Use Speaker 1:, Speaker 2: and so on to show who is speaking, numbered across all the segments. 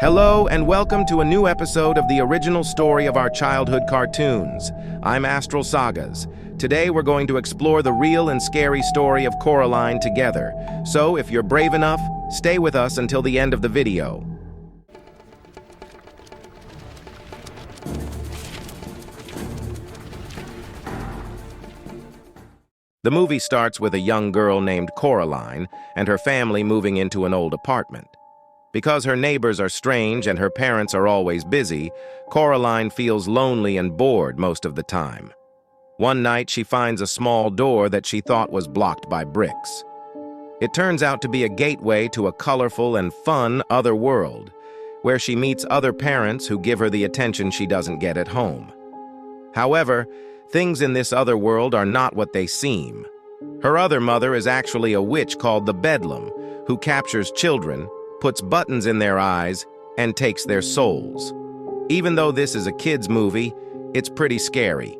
Speaker 1: Hello and welcome to a new episode of the original story of our childhood cartoons. I'm Astral Sagas. Today we're going to explore the real and scary story of Coraline together. So if you're brave enough, stay with us until the end of the video. The movie starts with a young girl named Coraline and her family moving into an old apartment. Because her neighbors are strange and her parents are always busy, Coraline feels lonely and bored most of the time. One night, she finds a small door that she thought was blocked by bricks. It turns out to be a gateway to a colorful and fun other world, where she meets other parents who give her the attention she doesn't get at home. However, things in this other world are not what they seem. Her other mother is actually a witch called the Bedlam, who captures children, puts buttons in their eyes, and takes their souls. Even though this is a kid's movie, it's pretty scary.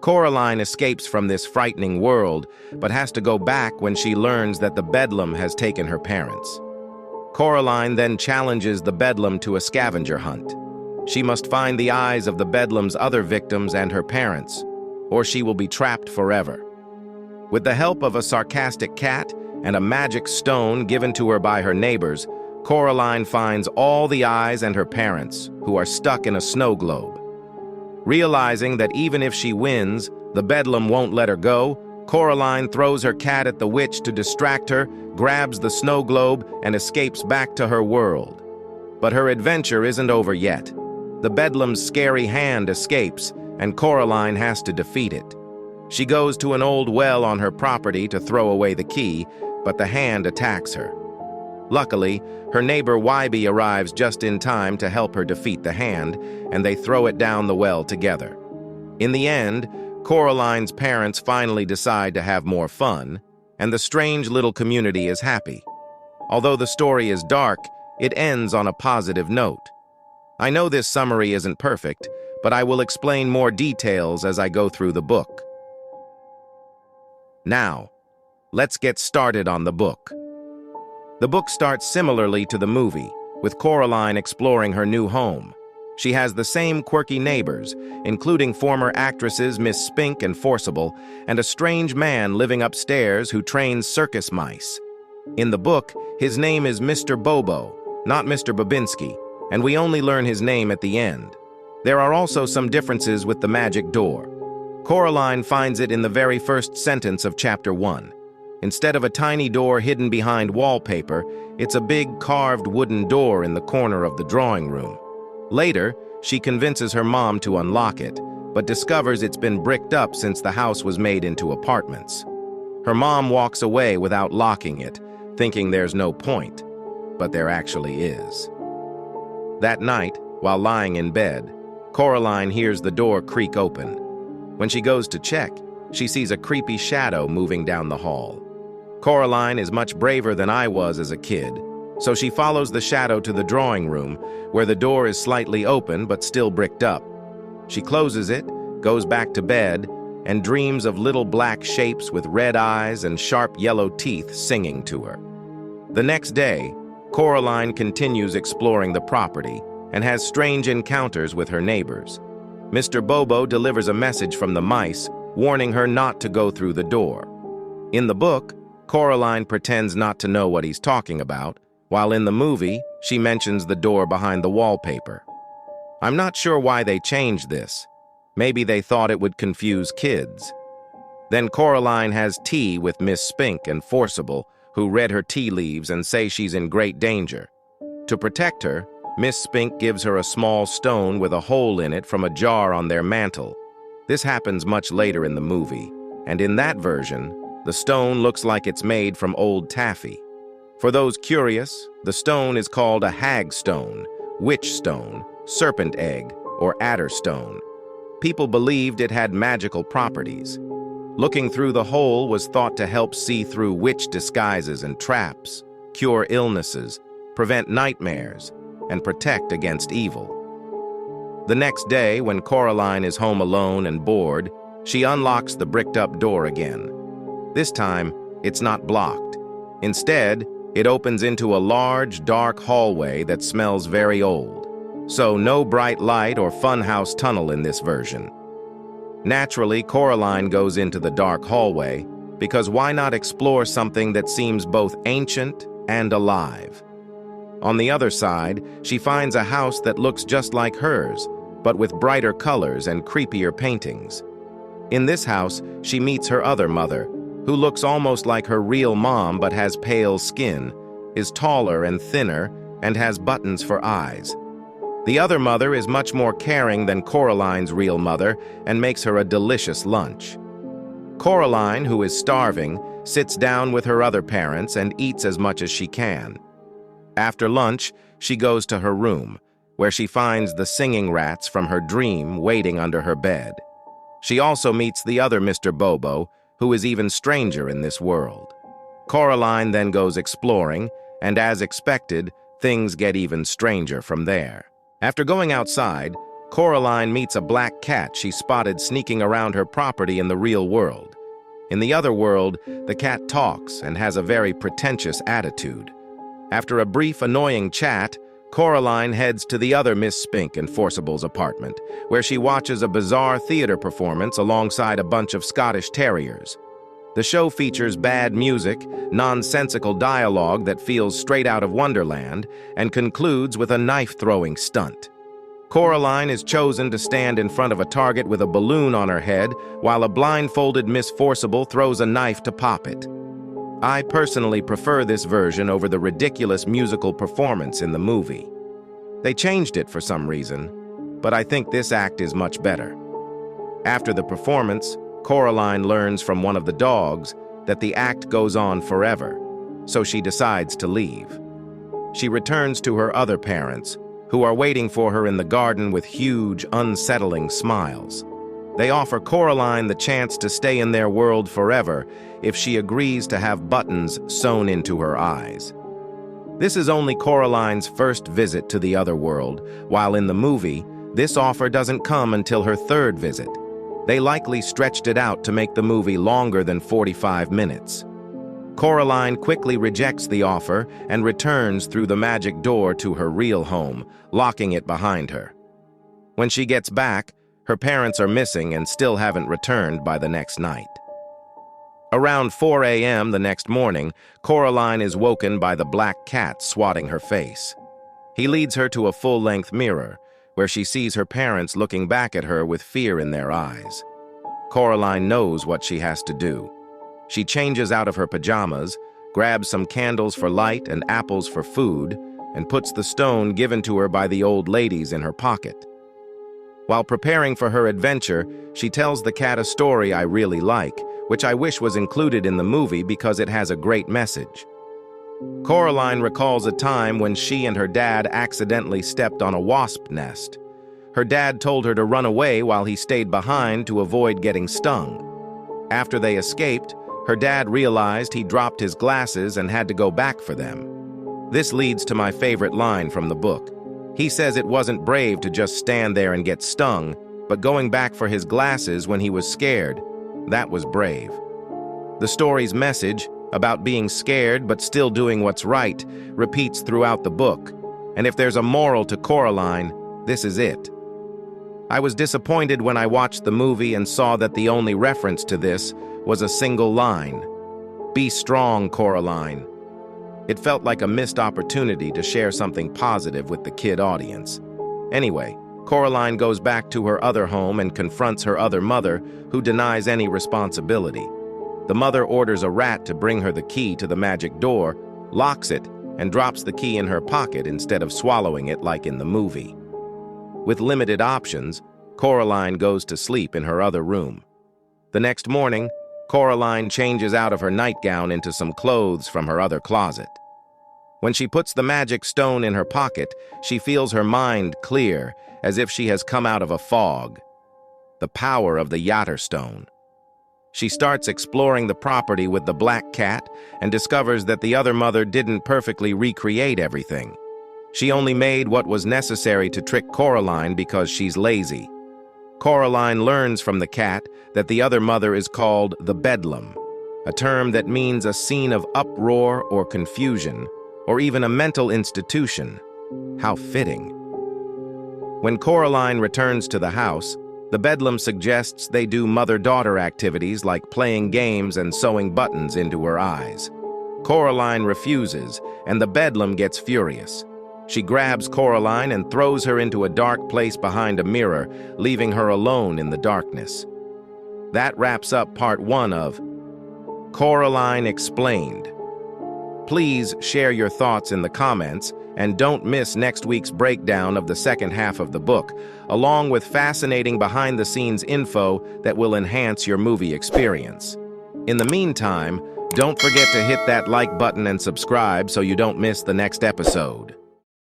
Speaker 1: Coraline escapes from this frightening world, but has to go back when she learns that the Bedlam has taken her parents. Coraline then challenges the Bedlam to a scavenger hunt. She must find the eyes of the Bedlam's other victims and her parents, or she will be trapped forever. With the help of a sarcastic cat and a magic stone given to her by her neighbors, Coraline finds all the eyes and her parents, who are stuck in a snow globe. Realizing that even if she wins, the Bedlam won't let her go, Coraline throws her cat at the witch to distract her, grabs the snow globe, and escapes back to her world. But her adventure isn't over yet. The Bedlam's scary hand escapes, and Coraline has to defeat it. She goes to an old well on her property to throw away the key, but the hand attacks her. Luckily, her neighbor Wybie arrives just in time to help her defeat the hand, and they throw it down the well together. In the end, Coraline's parents finally decide to have more fun, and the strange little community is happy. Although the story is dark, it ends on a positive note. I know this summary isn't perfect, but I will explain more details as I go through the book. Now, let's get started on the book. The book starts similarly to the movie, with Coraline exploring her new home. She has the same quirky neighbors, including former actresses Miss Spink and Forcible, and a strange man living upstairs who trains circus mice. In the book, his name is Mr. Bobo, not Mr. Babinski, and we only learn his name at the end. There are also some differences with the magic door. Coraline finds it in the very first sentence of Chapter 1. Instead of a tiny door hidden behind wallpaper, it's a big carved wooden door in the corner of the drawing room. Later, she convinces her mom to unlock it, but discovers it's been bricked up since the house was made into apartments. Her mom walks away without locking it, thinking there's no point, but there actually is. That night, while lying in bed, Coraline hears the door creak open. When she goes to check, she sees a creepy shadow moving down the hall. Coraline is much braver than I was as a kid, so she follows the shadow to the drawing room, where the door is slightly open but still bricked up. She closes it, goes back to bed, and dreams of little black shapes with red eyes and sharp yellow teeth singing to her. The next day, Coraline continues exploring the property and has strange encounters with her neighbors. Mr. Bobo delivers a message from the mice, warning her not to go through the door. In the book, Coraline pretends not to know what he's talking about, while in the movie, she mentions the door behind the wallpaper. I'm not sure why they changed this. Maybe they thought it would confuse kids. Then Coraline has tea with Miss Spink and Forcible, who read her tea leaves and say she's in great danger. To protect her, Miss Spink gives her a small stone with a hole in it from a jar on their mantel. This happens much later in the movie, and in that version, the stone looks like it's made from old taffy. For those curious, the stone is called a hag stone, witch stone, serpent egg, or adder stone. People believed it had magical properties. Looking through the hole was thought to help see through witch disguises and traps, cure illnesses, prevent nightmares, and protect against evil. The next day, when Coraline is home alone and bored, she unlocks the bricked-up door again. This time, it's not blocked. Instead, It opens into a large, dark hallway that smells very old. So no bright light or funhouse tunnel in this version. Naturally, Coraline goes into the dark hallway because why not explore something that seems both ancient and alive? On the other side, she finds a house that looks just like hers, but with brighter colors and creepier paintings. In this house, she meets her other mother, who looks almost like her real mom but has pale skin, is taller and thinner, and has buttons for eyes. The other mother is much more caring than Coraline's real mother and makes her a delicious lunch. Coraline, who is starving, sits down with her other parents and eats as much as she can. After lunch, she goes to her room, where she finds the singing rats from her dream waiting under her bed. She also meets the other Mr. Bobo, who is even stranger in this world. Coraline then goes exploring, and as expected, things get even stranger from there. After going outside, Coraline meets a black cat she spotted sneaking around her property in the real world. In the other world, the cat talks and has a very pretentious attitude. After a brief, annoying chat, Coraline heads to the other Miss Spink and Forcible's apartment, where she watches a bizarre theater performance alongside a bunch of Scottish terriers. The show features bad music, nonsensical dialogue that feels straight out of Wonderland, and concludes with a knife-throwing stunt. Coraline is chosen to stand in front of a target with a balloon on her head, while a blindfolded Miss Forcible throws a knife to pop it. I personally prefer this version over the ridiculous musical performance in the movie. They changed it for some reason, but I think this act is much better. After the performance, Coraline learns from one of the dogs that the act goes on forever, so she decides to leave. She returns to her other parents, who are waiting for her in the garden with huge, unsettling smiles. They offer Coraline the chance to stay in their world forever if she agrees to have buttons sewn into her eyes. This is only Coraline's first visit to the other world, while in the movie, this offer doesn't come until her third visit. They likely stretched it out to make the movie longer than 45 minutes. Coraline quickly rejects the offer and returns through the magic door to her real home, locking it behind her. When she gets back, her parents are missing and still haven't returned by the next night. Around 4 a.m. the next morning, Coraline is woken by the black cat swatting her face. He leads her to a full-length mirror, where she sees her parents looking back at her with fear in their eyes. Coraline knows what she has to do. She changes out of her pajamas, grabs some candles for light and apples for food, and puts the stone given to her by the old ladies in her pocket. While preparing for her adventure, she tells the cat a story I really like, which I wish was included in the movie because it has a great message. Coraline recalls a time when she and her dad accidentally stepped on a wasp nest. Her dad told her to run away while he stayed behind to avoid getting stung. After they escaped, her dad realized he dropped his glasses and had to go back for them. This leads to my favorite line from the book. He says it wasn't brave to just stand there and get stung, but going back for his glasses when he was scared, that was brave. The story's message, about being scared but still doing what's right, repeats throughout the book, and if there's a moral to Coraline, this is it. I was disappointed when I watched the movie and saw that the only reference to this was a single line. Be strong, Coraline. It felt like a missed opportunity to share something positive with the kid audience. Anyway, Coraline goes back to her other home and confronts her other mother, who denies any responsibility. The mother orders a rat to bring her the key to the magic door, locks it, and drops the key in her pocket instead of swallowing it like in the movie. With limited options, Coraline goes to sleep in her other room. The next morning, Coraline changes out of her nightgown into some clothes from her other closet. When she puts the magic stone in her pocket, she feels her mind clear, as if she has come out of a fog. The power of the Yatter Stone. She starts exploring the property with the black cat and discovers that the other mother didn't perfectly recreate everything. She only made what was necessary to trick Coraline because she's lazy. Coraline learns from the cat that the other mother is called the Bedlam, a term that means a scene of uproar or confusion, or even a mental institution. How fitting. When Coraline returns to the house, the Bedlam suggests they do mother-daughter activities like playing games and sewing buttons into her eyes. Coraline refuses, and the Bedlam gets furious. She grabs Coraline and throws her into a dark place behind a mirror, leaving her alone in the darkness. That wraps up part 1 of Coraline Explained. Please share your thoughts in the comments, and don't miss next week's breakdown of the second half of the book, along with fascinating behind-the-scenes info that will enhance your movie experience. In the meantime, don't forget to hit that like button and subscribe so you don't miss the next episode.